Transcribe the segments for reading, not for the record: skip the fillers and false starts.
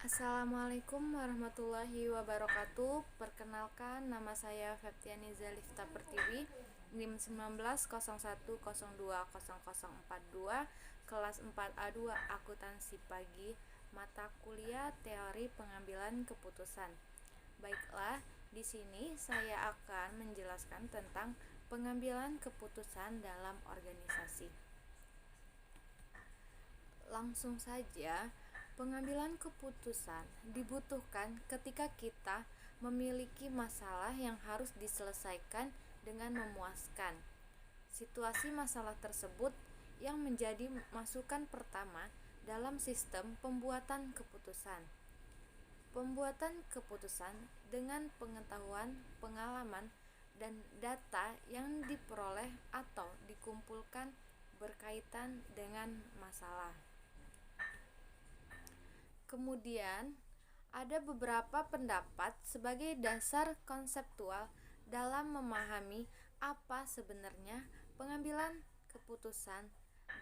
Assalamualaikum warahmatullahi wabarakatuh. Perkenalkan, nama saya Feptiani Zalifta Pertiwi, NIM 1901020042, kelas 4A2 Akuntansi Pagi, mata kuliah Teori Pengambilan Keputusan. Baiklah, di sini saya akan menjelaskan tentang pengambilan keputusan dalam organisasi. Langsung saja, pengambilan keputusan dibutuhkan ketika kita memiliki masalah yang harus diselesaikan dengan memuaskan. Situasi masalah tersebut yang menjadi masukan pertama dalam sistem pembuatan keputusan. Pembuatan keputusan dengan pengetahuan, pengalaman, dan data yang diperoleh atau dikumpulkan berkaitan dengan masalah. Kemudian, ada beberapa pendapat sebagai dasar konseptual dalam memahami apa sebenarnya pengambilan keputusan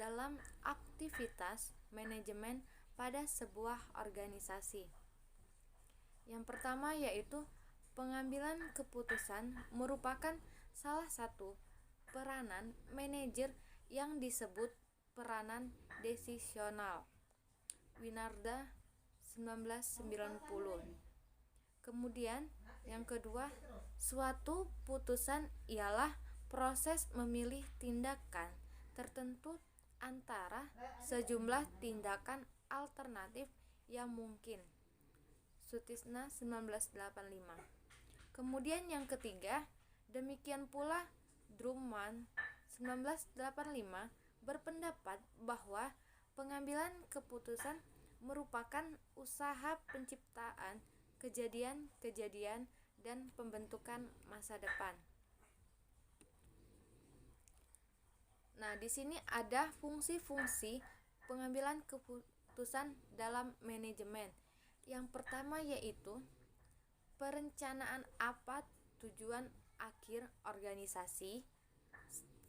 dalam aktivitas manajemen pada sebuah organisasi. Yang pertama yaitu pengambilan keputusan merupakan salah satu peranan manajer yang disebut peranan desisional. Winarda 1990. Kemudian yang kedua, suatu putusan ialah proses memilih tindakan tertentu antara sejumlah tindakan alternatif yang mungkin. Sutisna 1985. Kemudian yang ketiga, demikian pula Drummond 1985 berpendapat bahwa pengambilan keputusan merupakan usaha penciptaan kejadian-kejadian dan pembentukan masa depan. Nah, di sini ada fungsi-fungsi pengambilan keputusan dalam manajemen. Yang pertama yaitu perencanaan apa tujuan akhir organisasi,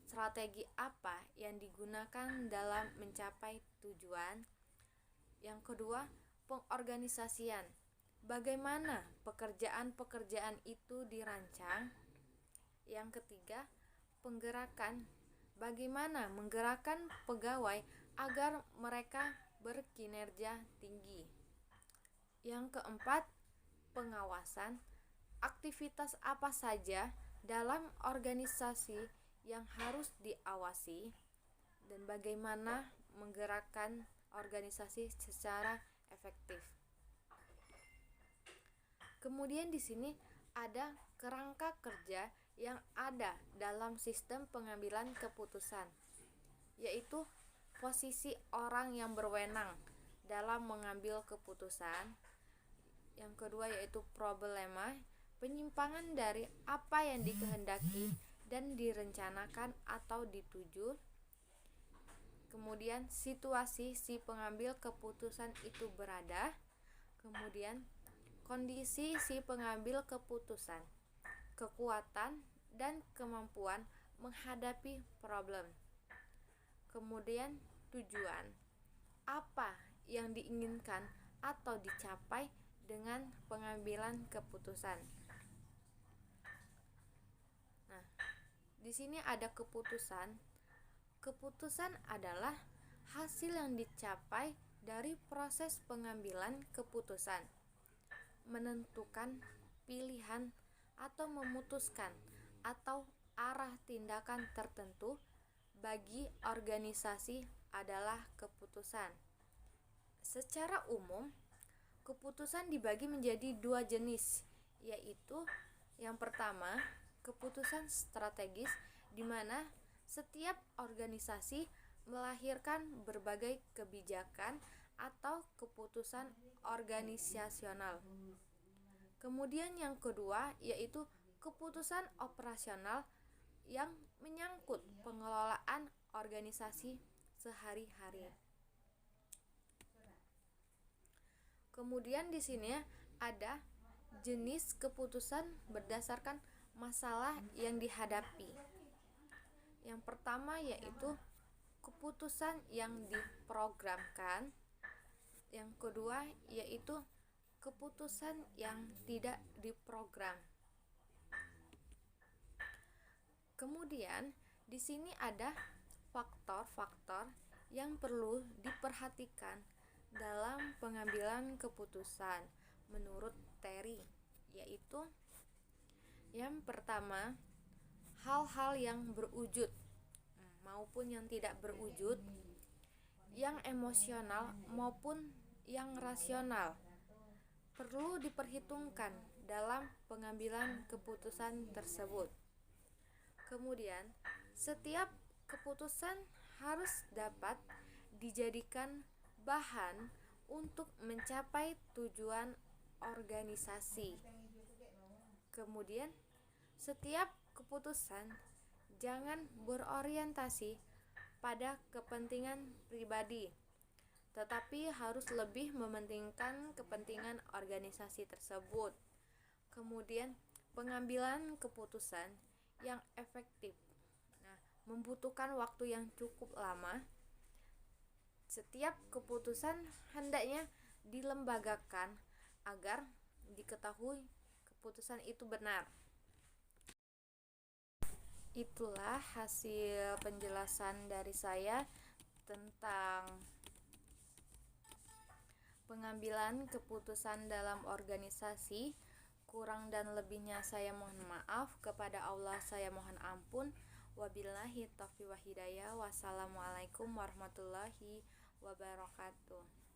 strategi apa yang digunakan dalam mencapai tujuan. Yang kedua, pengorganisasian. Bagaimana pekerjaan-pekerjaan itu dirancang. Yang ketiga, penggerakan. Bagaimana menggerakkan pegawai agar mereka berkinerja tinggi. Yang keempat, pengawasan. Aktivitas apa saja dalam organisasi yang harus diawasi dan bagaimana menggerakkan organisasi secara efektif. Kemudian di sini ada kerangka kerja yang ada dalam sistem pengambilan keputusan, yaitu posisi orang yang berwenang dalam mengambil keputusan. Yang kedua yaitu problema, penyimpangan dari apa yang dikehendaki dan direncanakan atau dituju. Kemudian situasi si pengambil keputusan itu berada. Kemudian kondisi si pengambil keputusan, kekuatan dan kemampuan menghadapi problem. Kemudian tujuan, apa yang diinginkan atau dicapai dengan pengambilan keputusan. Nah, di sini ada keputusan. Keputusan adalah hasil yang dicapai dari proses pengambilan keputusan, menentukan pilihan atau memutuskan atau arah tindakan tertentu bagi organisasi adalah keputusan. Secara umum, keputusan dibagi menjadi dua jenis, yaitu yang pertama, keputusan strategis, di mana setiap organisasi melahirkan berbagai kebijakan atau keputusan organisasional. Kemudian yang kedua yaitu keputusan operasional yang menyangkut pengelolaan organisasi sehari-hari. Kemudian di sini ada jenis keputusan berdasarkan masalah yang dihadapi. Yang pertama yaitu keputusan yang diprogramkan. Yang kedua yaitu keputusan yang tidak diprogram. Kemudian di sini ada faktor-faktor yang perlu diperhatikan dalam pengambilan keputusan menurut Terry, yaitu yang pertama, hal-hal yang berwujud maupun yang tidak berwujud, yang emosional maupun yang rasional perlu diperhitungkan dalam pengambilan keputusan tersebut. Kemudian, setiap keputusan harus dapat dijadikan bahan untuk mencapai tujuan organisasi. Kemudian, setiap keputusan jangan berorientasi pada kepentingan pribadi, tetapi harus lebih mementingkan kepentingan organisasi tersebut. Kemudian, pengambilan keputusan yang efektif. Nah, membutuhkan waktu yang cukup lama. Setiap keputusan hendaknya dilembagakan agar diketahui keputusan itu benar. Itulah hasil penjelasan dari saya tentang pengambilan keputusan dalam organisasi. Kurang dan lebihnya saya mohon maaf, kepada Allah saya mohon ampun. Wabillahi taufiq wa hidayah. Wassalamualaikum warahmatullahi wabarakatuh.